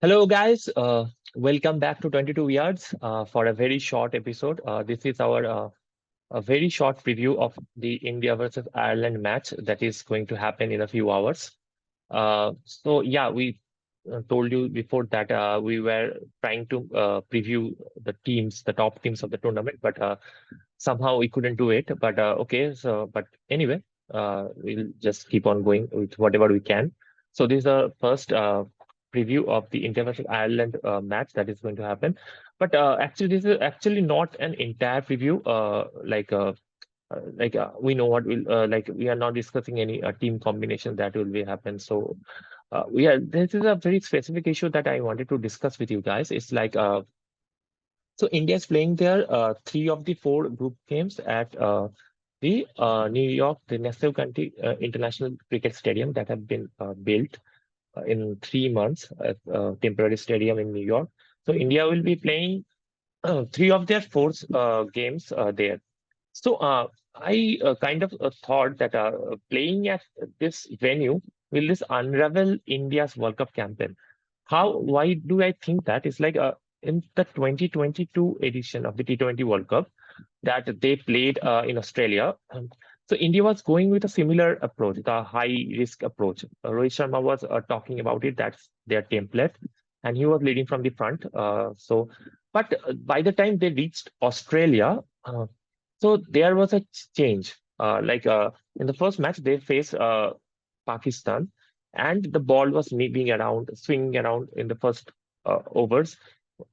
Hello, guys. Welcome back to 22 Yards for a very short episode. This is our a very short preview of the India versus Ireland match that is going to happen in a few hours. So we told you before that we were trying to preview the top teams of the tournament, but somehow we couldn't do it. But but anyway, we'll just keep on going with whatever we can. So this is the first preview of the India versus Ireland match that is going to happen. But actually, this is actually not an entire preview. We know what will we are not discussing any team combination that will be happen. So this is a very specific issue that I wanted to discuss with you guys. It's so India is playing their three of the four group games at the New York, the Nassau County International Cricket Stadium that have been built in 3 months at temporary stadium in New York. So India will be playing three of their four games there. So I kind of thought that playing at this venue will this unravel India's World Cup campaign. Why do I think that? It's like in the 2022 edition of the T20 World Cup that they played in Australia. So India was going with a similar approach, the high risk approach. Rohit Sharma was talking about it. That's their template, and he was leading from the front. But by the time they reached Australia, so there was a change. In the first match, they faced Pakistan, and the ball was moving around, swinging around in the first overs,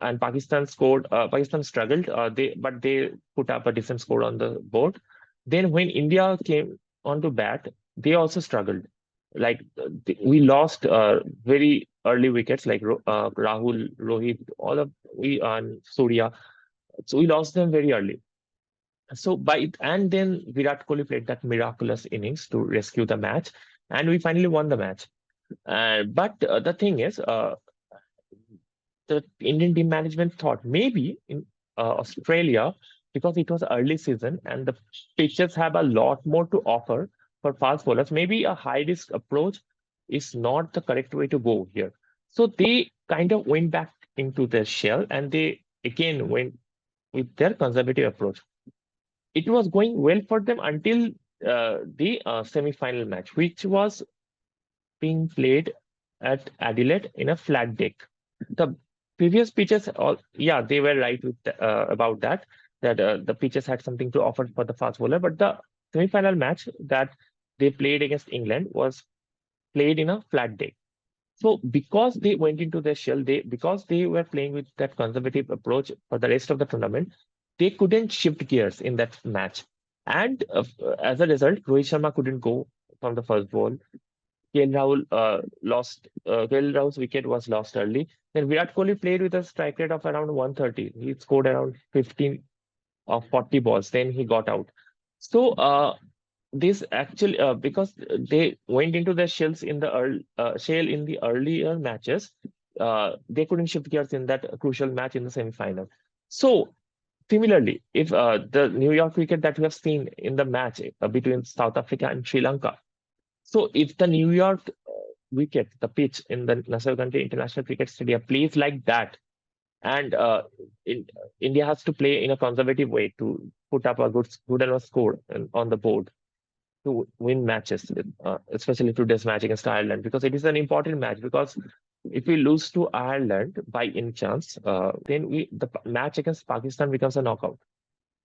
and Pakistan scored. Pakistan struggled. They put up a decent score on the board. Then when India came onto bat, they also struggled. We lost very early wickets like Rahul, Rohit, all of we and Surya. So we lost them very early. And then Virat Kohli played that miraculous innings to rescue the match, and we finally won the match. But the thing is, the Indian team management thought maybe in Australia, because it was early season and the pitches have a lot more to offer for fast bowlers, maybe a high risk approach is not the correct way to go here. So they kind of went back into their shell and they again went with their conservative approach. It was going well for them until the semi-final match, which was being played at Adelaide in a flat deck. The previous pitches, they were right with about that. That the pitches had something to offer for the fast bowler, but the semi-final match that they played against England was played in a flat deck. So because they went into their shell, because they were playing with that conservative approach for the rest of the tournament, they couldn't shift gears in that match. And as a result, Rohit Sharma couldn't go from the first ball. KL Rahul's wicket was lost early. Then Virat Kohli played with a strike rate of around 130. He scored around 15 of 40 balls. Then he got out. So this actually because they went into their shell in the earlier matches, they couldn't shift gears in that crucial match in the semi-final. So similarly, if the New York wicket that we have seen in the match between South Africa and Sri Lanka, so if the New York wicket, the pitch in the Nassau County International Cricket Stadium plays like that, and India has to play in a conservative way to put up a good enough score on the board to win matches, especially today's match against Ireland, because it is an important match. Because if we lose to Ireland by any chance, then the match against Pakistan becomes a knockout.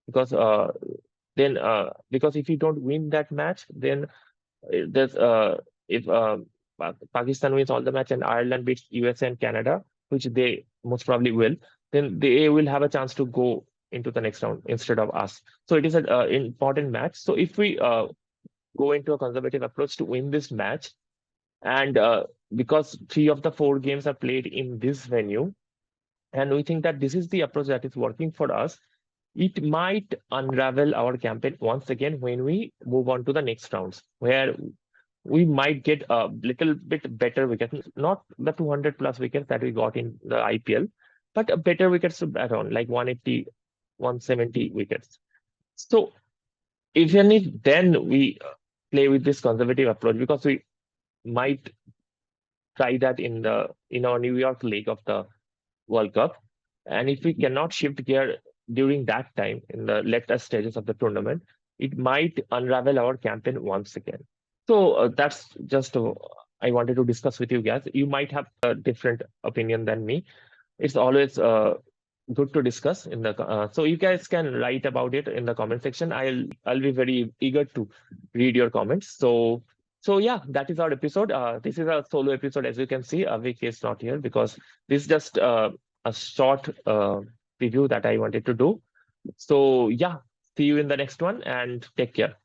Because because if you don't win that match, then there's if Pakistan wins all the match and Ireland beats USA and Canada, which they most probably will, then they will have a chance to go into the next round instead of us. So it is an important match. So if we go into a conservative approach to win this match, and because three of the four games are played in this venue, and we think that this is the approach that is working for us, it might unravel our campaign once again when we move on to the next rounds, where we might get a little bit better wickets, not the 200 plus wickets that we got in the IPL, but a better wickets to bat on, like 180, 170 wickets. So even if then we play with this conservative approach because we might try that in our New York leg of the World Cup. And if we cannot shift gear during that time in the later stages of the tournament, it might unravel our campaign once again. So that's just I wanted to discuss with you guys. You might have a different opinion than me. It's always good to discuss in the so you guys can write about it in the comment section. I'll be very eager to read your comments. So yeah, that is our episode. This is a solo episode. As you can see, Avik is not here because this is just a short review that I wanted to do. So yeah, see you in the next one and take care.